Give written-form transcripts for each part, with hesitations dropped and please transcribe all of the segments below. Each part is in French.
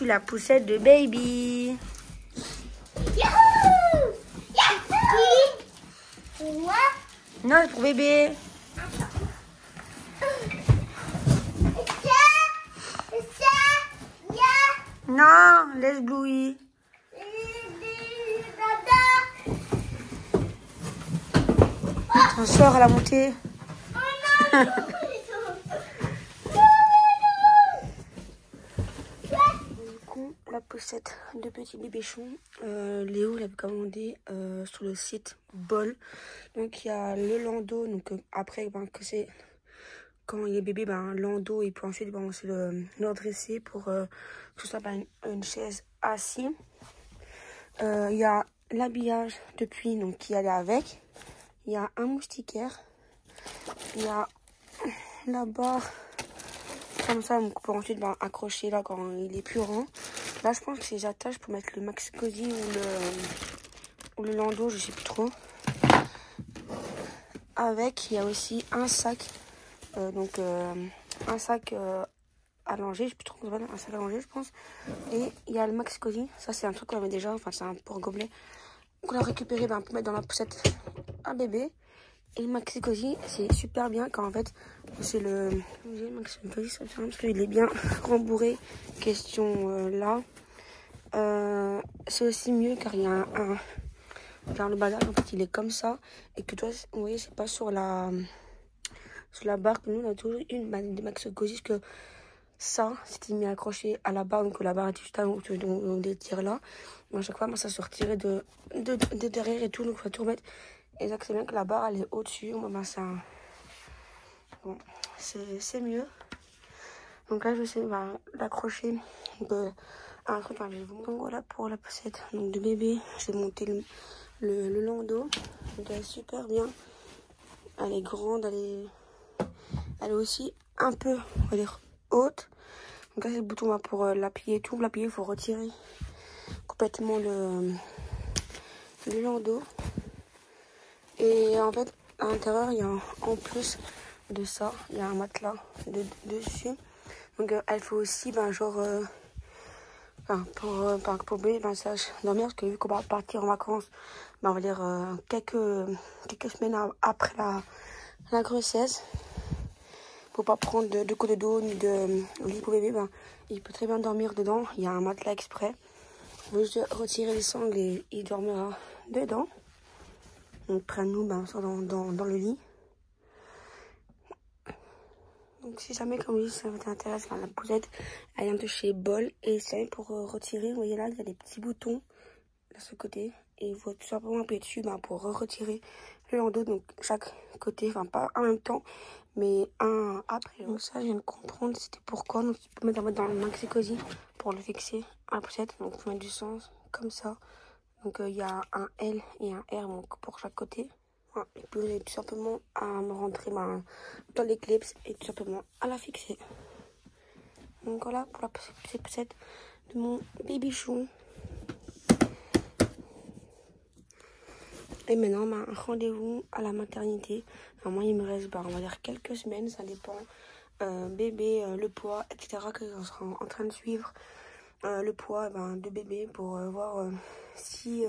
la poussette de baby. Yahoo! Yahoo! Non, c'est pour bébé. Non, laisse Bluey. On sort à la montée. La poussette de petit bébéchon. Léo l'avait commandé sur le site Bol. Donc il y a le landau. Donc après, que c'est quand il est bébé, landau, et puis ensuite c'est le redresser pour que ce soit une chaise assise. Il y a l'habillage depuis, donc qui allait avec. Il y a un moustiquaire. Il y a la barre comme ça, donc on peut ensuite accrocher là quand il est plus grand. Là, je pense que c'est les attaches pour mettre le Maxi Cosi ou le landau, je sais plus trop. Avec, il y a aussi un sac, un sac allongé, je sais plus trop comment ça s'appelle, un sac allongé, je pense. Et il y a le Maxi Cosi, ça c'est un truc qu'on avait déjà, enfin c'est un pour gobelet qu'on a récupéré pour mettre dans la poussette à bébé. Et le Maxi Cosi, c'est super bien quand en fait c'est le Maxi Cosi, c'est bien parce qu'il est bien rembourré. Question là, c'est aussi mieux car il y a genre le bagage en fait il est comme ça et que toi vous voyez c'est pas sur la barre que nous on a toujours une des Maxi Cosi que ça c'était mis accroché à la barre, donc la barre était juste à on détire là. Mais à chaque fois ça se retirait de derrière et tout, donc il faut tout remettre. Et ça c'est bien que la barre elle est au-dessus. Ça bon, c'est mieux. Donc là je vais essayer d'accrocher un truc. Donc voilà pour la poussette donc de bébé. J'ai monté le landau. Donc elle est super bien. Elle est grande, elle est aussi un peu on va dire haute. Donc là c'est le bouton pour l'appuyer et tout. L'appuyer il faut retirer complètement le landau. Et en fait, à l'intérieur, il y a en plus de ça, il y a un matelas dessus. Donc, elle fait aussi, pour bébé, sache dormir, parce que vu qu'on va partir en vacances, on va dire quelques semaines après la grossesse, pour pas prendre de coups de dos ni de lit pour bébé, il peut très bien dormir dedans. Il y a un matelas exprès. On va juste retirer les sangles et il dormira dedans. Donc prenne-nous dans le lit. Donc si jamais comme je dis ça t'intéresse, la poussette elle vient de chez Bol. Et c'est pour retirer, vous voyez là il y a des petits boutons de ce côté. Et il faut tout simplement appuyer dessus pour retirer le landau. Donc chaque côté, enfin pas en même temps, mais un après. Donc ça je viens de comprendre c'était pourquoi. Donc tu peux mettre dans le Maxi Cosi pour le fixer à la poussette. Donc il faut mettre du sens comme ça. Donc il y a un L et un R donc, pour chaque côté. Voilà. Et puis vous avez tout simplement à me rentrer dans les clips et tout simplement à la fixer. Donc voilà pour la poussette de mon babychon. Et maintenant, rendez-vous à la maternité. Enfin, moi, il me reste, on va dire quelques semaines, ça dépend. Bébé, le poids, etc. que on sera en train de suivre. Le poids de bébé pour voir si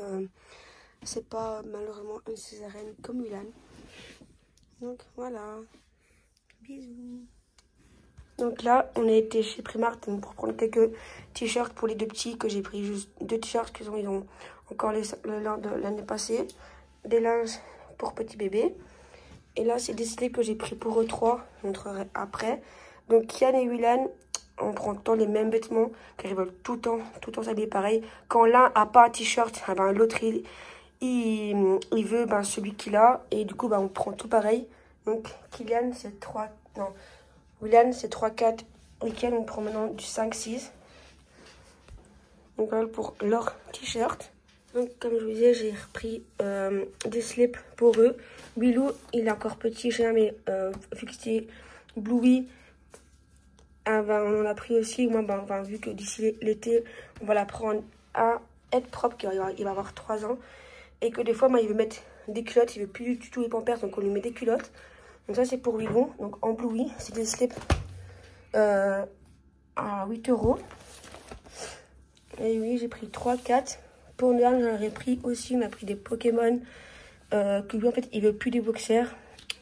c'est pas malheureusement une césarienne comme Mulan. Donc voilà, bisous. Donc là on a été chez Primark pour prendre quelques t-shirts pour les deux petits que j'ai pris, juste 2 t-shirts qu'ils ont encore l'année passée, des linges pour petit bébé. Et là c'est des slips que j'ai pris pour eux 3, je montrerai après. Donc Kian et Willan, on prend tout le temps les mêmes vêtements, car ils veulent tout le temps s'habiller pareil. Quand l'un a pas un t-shirt, l'autre il veut celui qu'il a. Et du coup, on prend tout pareil. Donc, Kylian, c'est 3... Non, Willan, c'est 3, 4. Et Kian, on prend maintenant du 5, 6. Donc, voilà pour leur t-shirt. Donc, comme je vous disais, j'ai repris des slips pour eux. Bilou, il est encore petit, j'ai jamais fixé Bluey. On en a pris aussi, moi, vu que d'ici l'été, on va l'apprendre à être propre, il va avoir 3 ans. Et que des fois, il veut mettre des culottes, il veut plus du tout les pampers, donc on lui met des culottes. Donc ça, c'est pour Willow, donc en Bluey, c'est des slips à 8 €. Et oui, j'ai pris 3, 4. Pour Noël, j'aurais pris aussi, on a pris des Pokémon. Que lui, en fait, il veut plus des boxers.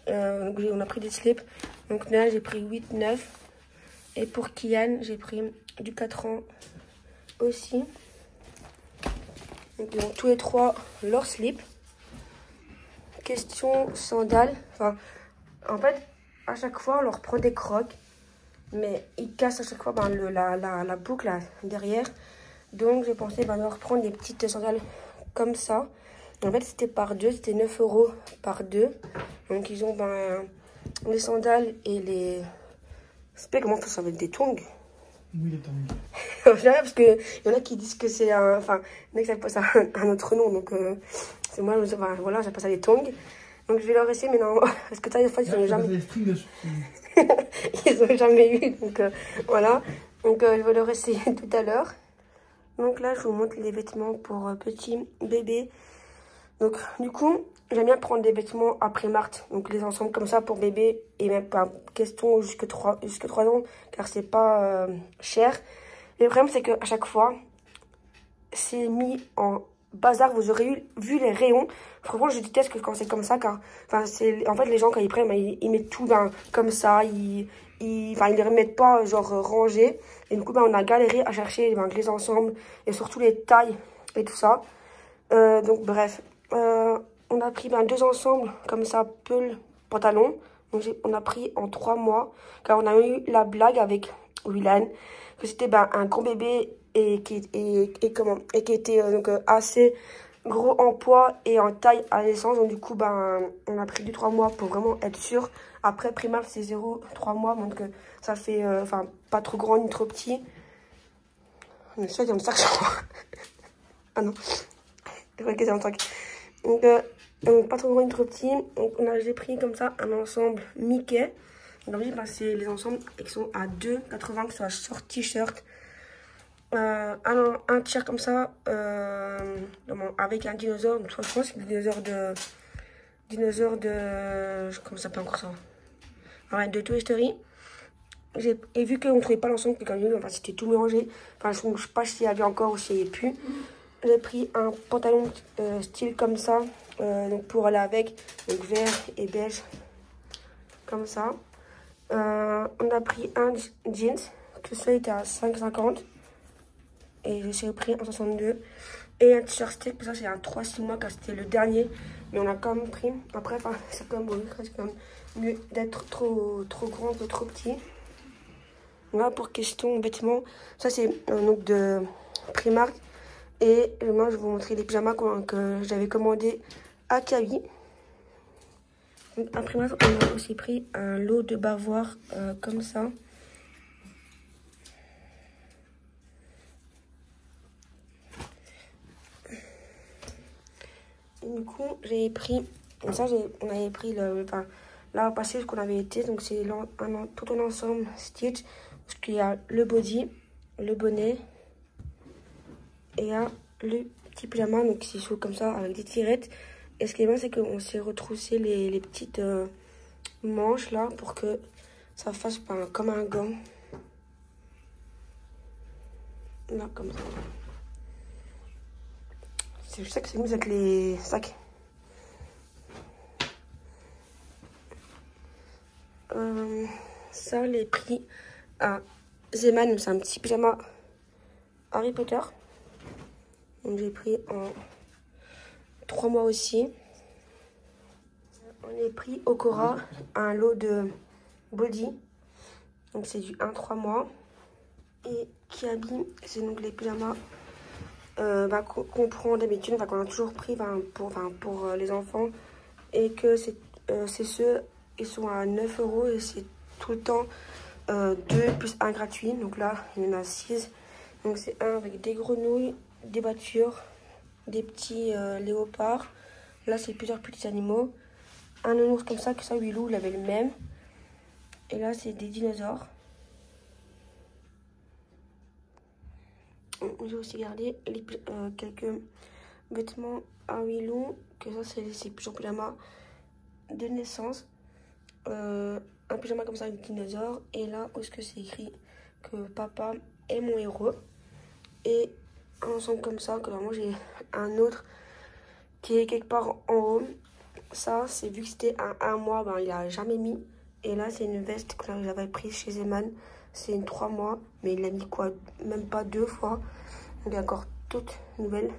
Donc on a pris des slips. Donc Noël, j'ai pris 8, 9. Et pour Kian, j'ai pris du 4 ans aussi. Donc ils ont tous les trois leur slip. Question sandales. Enfin, en fait, à chaque fois, on leur prend des crocs. Mais ils cassent à chaque fois la boucle là, derrière. Donc j'ai pensé leur prendre des petites sandales comme ça. En fait, c'était par deux, c'était 9 € par deux. Donc ils ont les sandales et les... Je sais pas comment ça s'appelle, des tongs. Oui, les tongs. Parce qu'il y en a qui disent que c'est un... Enfin, il y en a qui appellent ça un autre nom. Donc c'est moi, voilà, j'appelle ça des tongs. Donc je vais leur laisser, mais non, parce que ça, des fois, ils n'ont jamais... Ils n'ont jamais eu, donc voilà. Donc je vais leur essayer tout à l'heure. Donc là, je vous montre les vêtements pour petits bébés. Donc du coup, j'aime bien prendre des vêtements à Primark. Donc les ensembles comme ça pour bébé et même pas question jusque 3 ans, car c'est pas cher. Le problème, c'est qu'à chaque fois, c'est mis en bazar. Vous aurez vu les rayons. Franchement, je déteste quand c'est comme ça, car en fait, les gens, quand ils prennent, ils mettent tout comme ça. Ils les remettent pas genre rangés. Et du coup, on a galéré à chercher les ensembles et surtout les tailles et tout ça. Donc bref, on a pris deux ensembles comme ça, pull, pantalon. Donc on a pris en 3 mois, car on a eu la blague avec Willan que c'était un grand bébé et qui était assez gros en poids et en taille à naissance. Donc du coup, on a pris du 3 mois pour vraiment être sûr. Après, Primark, c'est 0,3 mois, donc ça fait pas trop grand ni trop petit. Mais ça, il y a un sac, je crois. Ah non, je crois que c'est un sac. Donc pas trop grand ni trop petit. Donc j'ai pris comme ça un ensemble Mickey. Donc c'est les ensembles qui sont à 2,80, que ce soit short, t-shirt. Un t-shirt comme ça avec un dinosaure. Donc, je pense que c'est dinosaure de comment ça s'appelle encore ça, de Toy Story. Et vu qu'on ne trouvait pas l'ensemble, c'était tout mélangé, je ne sais pas s'il y avait encore ou s'il n'y avait plus. J'ai pris un pantalon style comme ça, donc pour aller avec, donc vert et beige comme ça. On a pris un jeans, que celui-là était à 5,50 et j'ai pris un 62. Et un t-shirt stick, ça c'est un 3-6 mois car c'était le dernier, mais on a quand même pris. Après, c'est quand même mieux d'être trop grand que trop petit. Voilà pour question vêtements. Ça c'est donc de Primark. Et moi je vais vous montrer les pyjamas que j'avais commandé à Kaby. À Primark, on a aussi pris un lot de bavoirs comme ça. Du coup, j'avais pris, on avait pris là au passé ce qu'on avait été, donc c'est tout un ensemble Stitch, parce qu'il y a le body, le bonnet, et il y a le petit pyjama, donc c'est chaud comme ça, avec des tirettes. Et ce qui est bien, c'est qu'on s'est retroussé les petites manches là, pour que ça fasse comme un gant. Là, comme ça. Je sais que c'est mieux avec les sacs. Ça, les prix à Zeman, c'est un petit pyjama Harry Potter. Donc j'ai pris en 3 mois aussi. On est pris au Cora un lot de body. Donc c'est du 1-3 mois. Et Kiabi, c'est donc les pyjamas qu'on prend d'habitude, qu'on a toujours pris pour les enfants. Et que c'est ceux, ils sont à 9 € et c'est tout le temps 2 plus 1 gratuit. Donc là, il y en a 6. Donc c'est un avec des grenouilles, des battures, des petits léopards. Là, c'est plusieurs petits animaux. Un nounours comme ça, que ça, Willou, il avait le même. Et là, c'est des dinosaures. J'ai aussi gardé quelques vêtements à Willou, que ça, c'est ses pyjamas de naissance. Un pyjama comme ça avec dinosaure. Et là, où est-ce que c'est écrit que papa est mon héros. Et un ensemble comme ça, que normalement j'ai un autre qui est quelque part en haut. Ça, c'est vu que c'était un mois, ben, il a jamais mis. Et là, c'est une veste que j'avais prise chez Zeman. C'est une 3 mois, mais il l'a mis quoi? Même pas 2 fois. Donc, elle est encore toute nouvelle.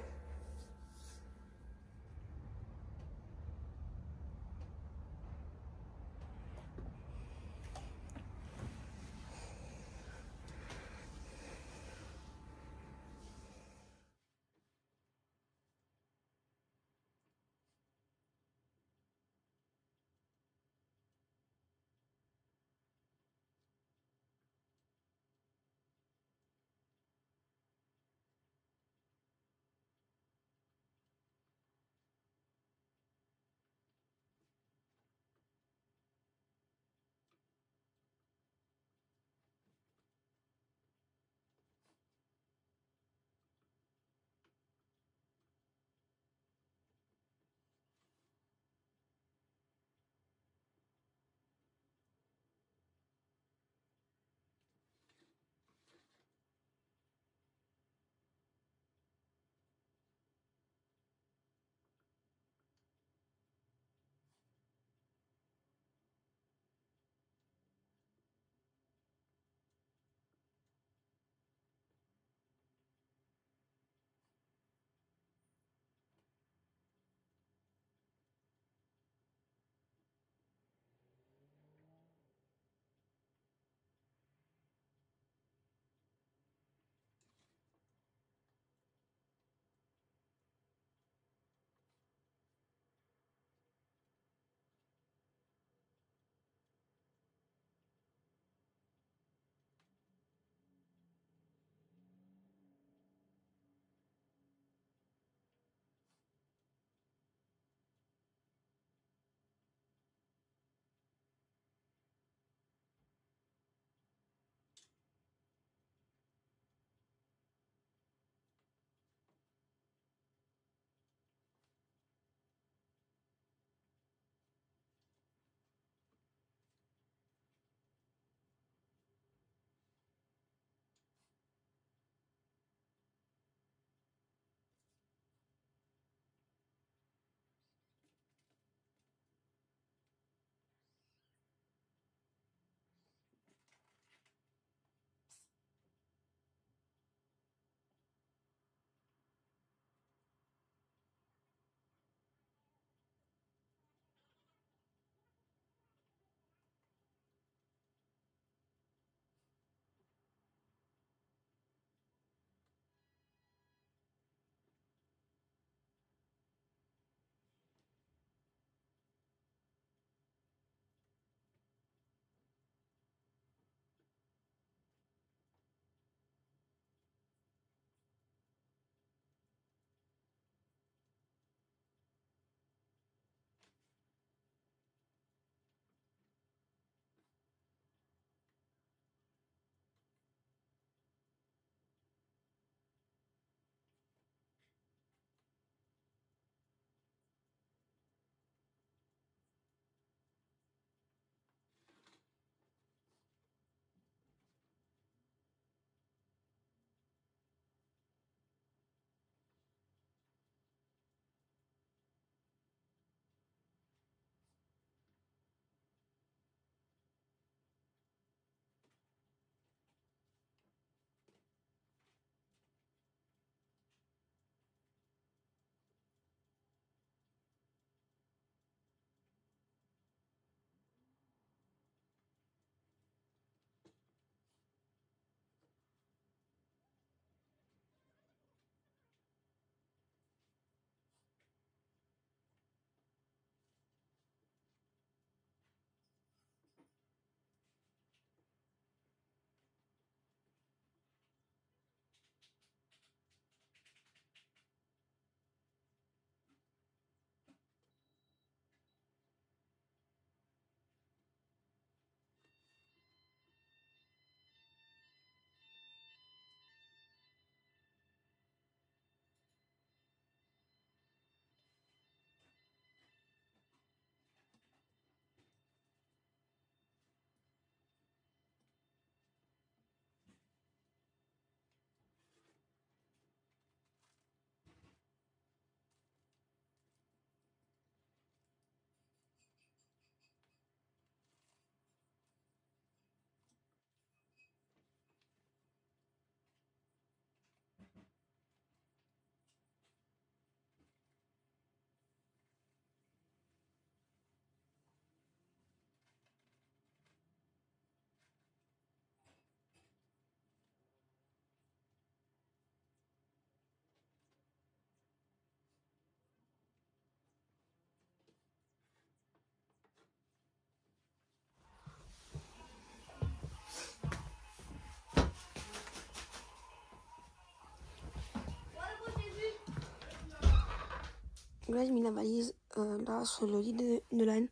Là, j'ai mis la valise là sur le lit de Nolan.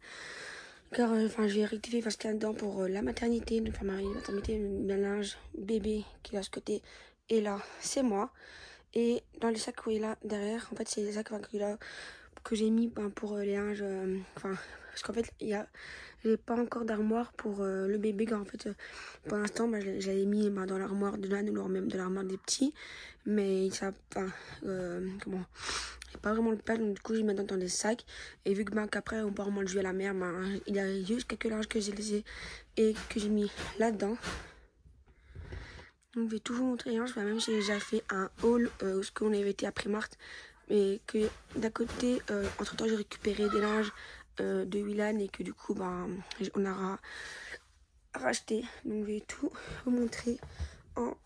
Car j'ai rectifié parce qu'il y a dedans pour la maternité, enfin ma maternité, le linge bébé qui est là de ce côté. Et là, c'est moi. Et dans les sacs où il est là derrière, en fait, c'est les sacs que j'ai mis pour les linges. Parce qu'en fait, j'ai pas encore d'armoire pour le bébé. Car en fait, pour l'instant, j'avais mis dans l'armoire de l'âne ou même dans l'armoire des petits. Mais ça, comment? J'ai pas vraiment le place, donc du coup, je mets dans des sacs. Et vu que qu'après, on peut vraiment le jouer à la mer, il y a juste quelques linges que j'ai laissés et que j'ai mis là-dedans. Donc, je vais toujours montrer un. Même j'ai déjà fait un haul où on avait été à Primark. Mais que d'un côté, entre temps, j'ai récupéré des linges de Willan et que du coup, on a racheté. Donc, je vais tout vous montrer en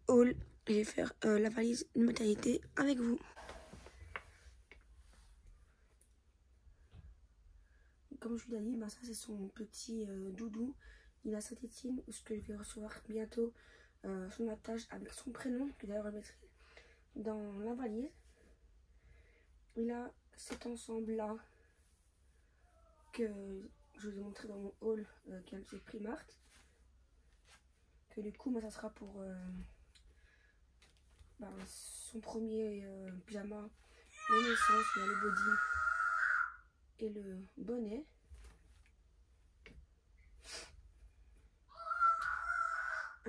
haul. Je vais faire la valise de maternité avec vous. Comme je vous l'ai dit, ça c'est son petit doudou. Il a Saint-Étienne, ce que je vais recevoir bientôt son attache avec son prénom, que d'ailleurs je mettrai dans la valise. Il a cet ensemble-là que je vous ai montré dans mon haul qui est chez Primark. Que du coup, ça sera pour son premier pyjama de naissance. Il y a le body et le bonnet.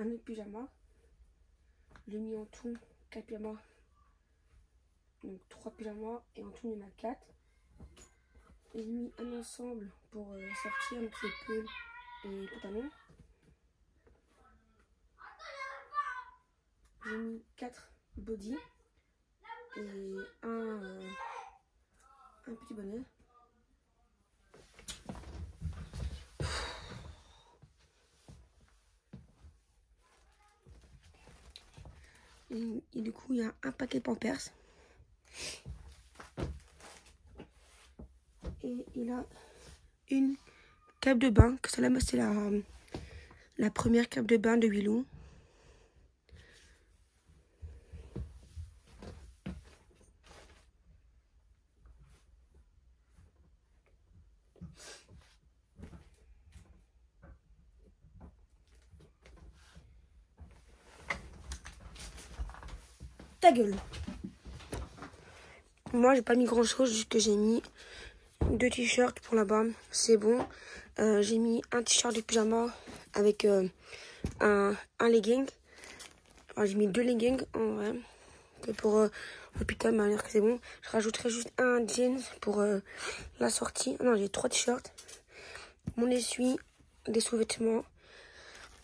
Un autre pyjama. J'ai mis en tout 4 pyjamas. Donc 3 pyjamas et en tout il y en a 4. J'ai mis un ensemble pour sortir, donc c'est pull et pantalon. J'ai mis 4 body et un petit bonnet. Et du coup, il y a un paquet de Pampers. Et il a une cape de bain, que celle-là, c'est la première cape de bain de Willow. Ta gueule. Moi, j'ai pas mis grand-chose, juste que j'ai mis 2 t-shirts pour là-bas. C'est bon. J'ai mis un t-shirt de pyjama avec un legging. Enfin, j'ai mis 2 leggings en vrai. Que pour l'hôpital, m'a l'air que c'est bon. Je rajouterai juste un jeans pour la sortie. Non, j'ai 3 t-shirts. Mon essuie, des sous-vêtements.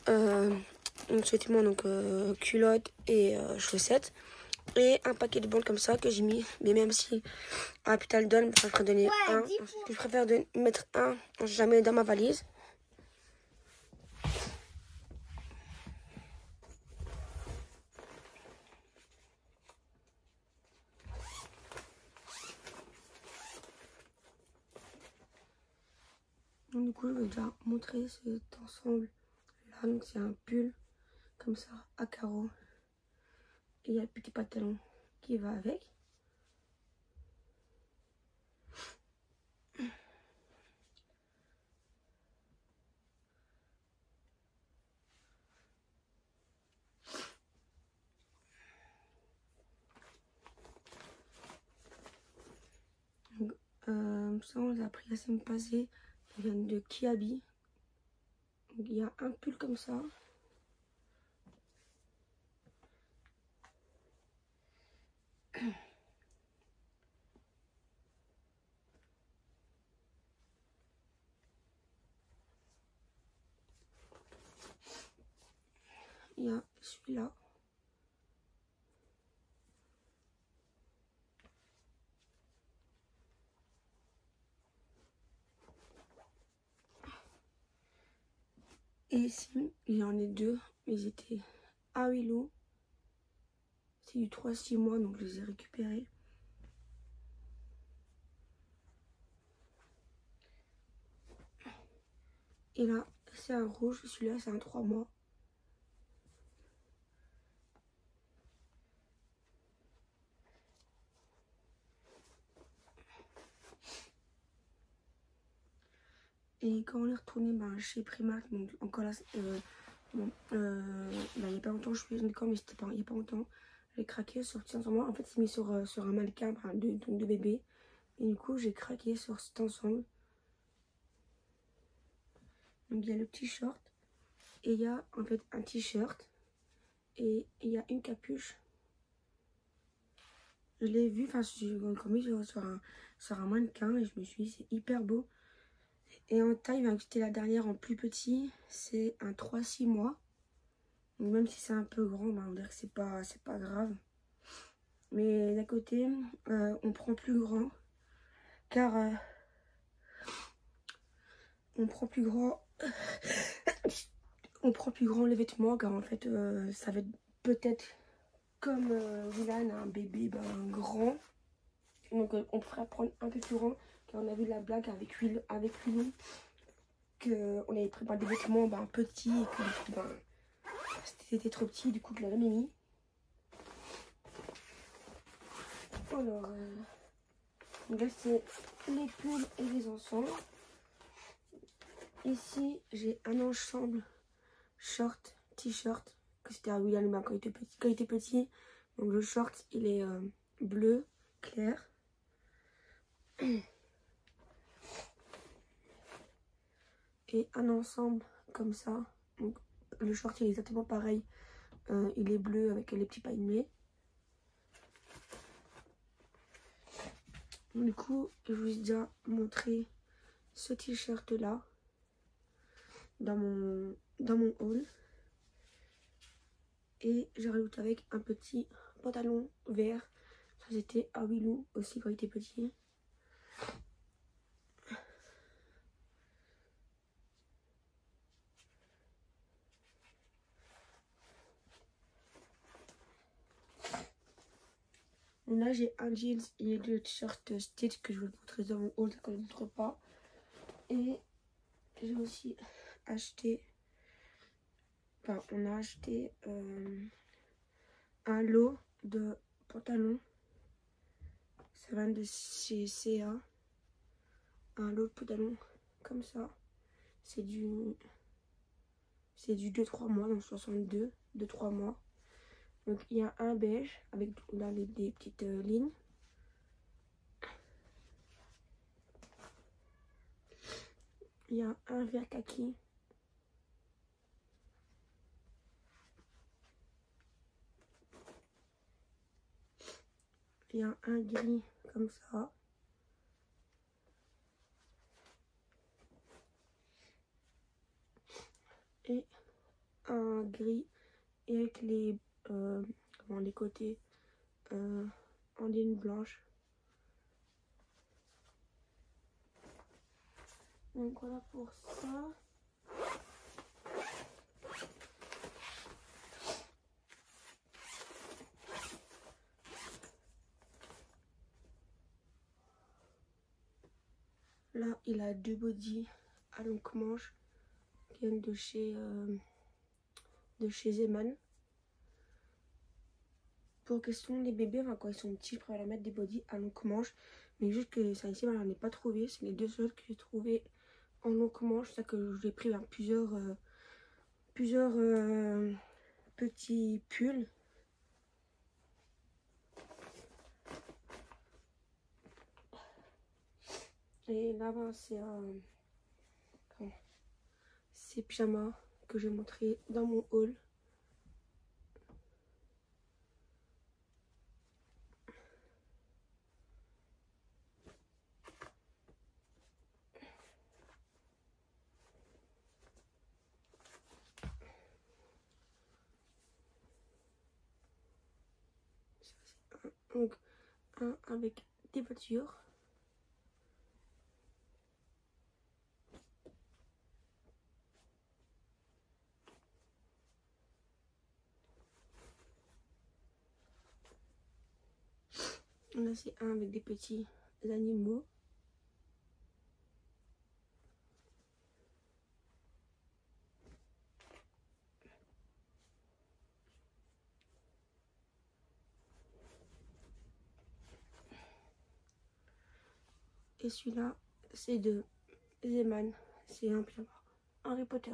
Donc culottes et chaussettes. Et un paquet de bandes comme ça que j'ai mis. Mais même si à l'hôpital donne, je préfère donner un. Je préfère mettre un jamais dans ma valise. Donc, du coup, je vais déjà montrer cet ensemble là. Donc c'est un pull comme ça à carreaux. Et il y a le petit pantalon qui va avec. Donc, ça on l'a appris la semaine passée. Il vient de Kiabi. Donc, il y a un pull comme ça. Il y a celui-là. Et ici, il y en a 2. Ils étaient à Willow. C'est du 3-6 mois, donc je les ai récupérés. Et là, c'est un rouge. Celui-là, c'est un 3 mois. Et quand on est retourné chez Primark, donc encore là, bon, il n'y a pas longtemps, je suis d'accord, mais c'était pas il n'y a pas longtemps. J'ai craqué sur cet ensemble. En fait, c'est mis sur un mannequin de bébé. Et du coup, j'ai craqué sur cet ensemble. Donc il y a le petit short. Et il y a en fait un t-shirt. Et il y a une capuche. Je l'ai vu, enfin, comme sur un mannequin. Et je me suis dit, c'est hyper beau. Et en taille, c'était la dernière en plus petit. C'est un 3-6 mois. Donc même si c'est un peu grand, on dirait que c'est pas grave. Mais d'un côté, on prend plus grand. Car on prend plus grand. On prend plus grand les vêtements. Car en fait, ça va être peut-être comme Willan a un bébé grand. Donc on pourrait prendre un peu plus grand. Car on a vu la blague avec Willow. Qu'on avait pris des vêtements petits. Et que c'était trop petit. Du coup, je l'ai jamais mis. Alors, là c'est les pulls et les ensembles. Ici, j'ai un ensemble short, t-shirt, que c'était à William quand il était petit. Donc le short, il est bleu, clair. Et un ensemble comme ça. Donc le short, il est exactement pareil. Il est bleu avec les petits palmiers. Du coup, je vous ai déjà montré ce t-shirt là dans mon haul. Et j'ai rajouté avec un petit pantalon vert. Ça c'était à Willou aussi quand il était petit. Là j'ai un jeans et deux t-shirts Stitch que je vais vous montrer dans mon haul, ça ne montre pas. Et j'ai aussi acheté, on a acheté un lot de pantalons. Ça vient de chez CA. Un lot de pantalons comme ça. C'est du 2-3 mois, donc 62, 2-3 mois. Donc il y a un beige avec là, des petites lignes. Il y a un vert kaki. Il y a un gris comme ça. Et un gris et avec les côtés en ligne blanche. Donc voilà pour ça. Là, il a deux bodys à longue manche qui viennent de chez Zeman. Pour question des bébés, quand ils sont petits, je préfère leur mettre des bodys à longue manche. Mais juste que ça ici, j'en ai pas trouvé. C'est les deux seuls que j'ai trouvé en longue manche. C'est ça que j'ai pris plusieurs petits pulls. Et là-bas, c'est pyjama que j'ai montré dans mon haul. Donc, un avec des voitures. Là, c'est un avec des petits animaux. Et celui-là, c'est de Zeman. c'est un pyjama Harry Potter.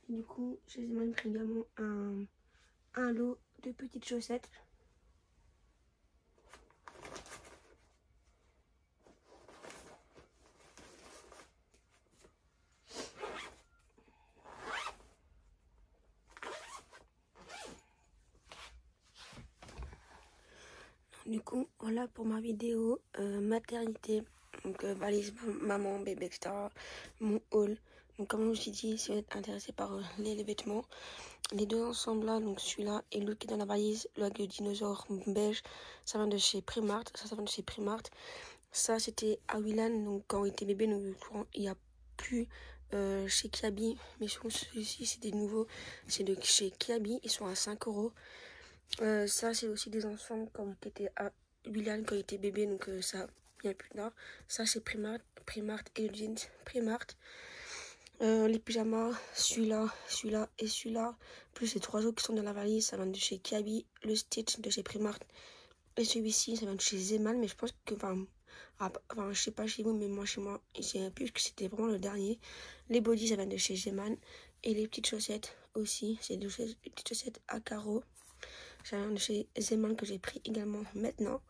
Du coup, je les ai même pris également un lot de petites chaussettes. Du coup, voilà pour ma vidéo maternité. Donc valise, maman, bébé, etc. Mon haul. Donc comme je vous ai dit, si vous êtes intéressé par les vêtements, les deux ensembles là, donc celui-là et l'autre qui est dans la valise, le dinosaure beige, ça vient de chez Primark. Ça vient de chez Primark. Ça c'était à Willan, donc quand on était bébé, donc il n'y a plus chez Kiabi. Mais celui-ci c'est des nouveaux, c'est de chez Kiabi, ils sont à 5 €. Ça c'est aussi des ensembles comme qui étaient à Willan quand il était bébé, donc ça il n'y a plus là. Ça c'est Primark et le jeans Primark. Les pyjamas, celui-là et celui-là, plus les 3 autres qui sont dans la valise, ça vient de chez Kiabi, le Stitch de chez Primark et celui-ci ça vient de chez Zeman, mais je pense que je sais pas chez vous, mais moi chez moi j'ai plus que c'était vraiment le dernier. Les bodys ça vient de chez Zeman et les petites chaussettes aussi, c'est des petites chaussettes à carreaux, ça vient de chez Zeman que j'ai pris également maintenant.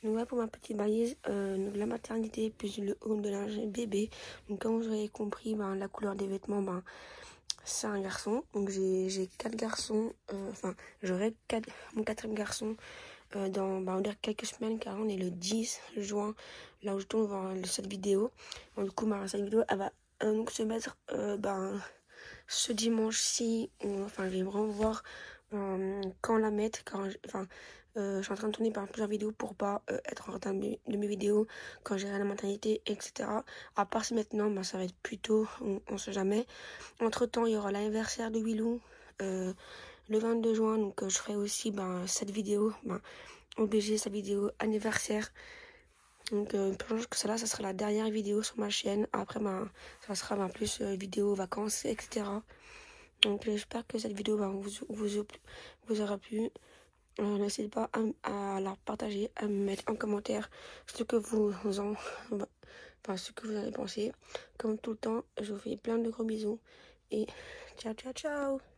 Donc voilà pour ma petite valise, donc la maternité plus le haut de linge bébé. Donc comme vous avez compris, la couleur des vêtements, c'est un garçon. Donc j'ai 4 garçons, j'aurai mon 4e garçon dans on va dire quelques semaines, car on est le 10 juin, là où je tourne voir cette vidéo. Donc, du coup cette vidéo elle va donc se mettre ce dimanche-ci. Je vais vraiment voir quand la mettre, je suis en train de tourner plusieurs vidéos pour pas être en retard de mes vidéos quand j'irai à la maternité, etc. À part si maintenant, ça va être plus tôt, on sait jamais. Entre temps, il y aura l'anniversaire de Willou le 22 juin, donc je ferai aussi cette vidéo, obligé cette vidéo anniversaire. Donc je pense que ça sera la dernière vidéo sur ma chaîne. Après, ça sera plus vidéo vacances, etc. Donc j'espère que cette vidéo vous aura plu. N'hésitez pas à la partager, à me mettre en commentaire ce que vous avez pensé. Comme tout le temps, je vous fais plein de gros bisous et ciao ciao ciao.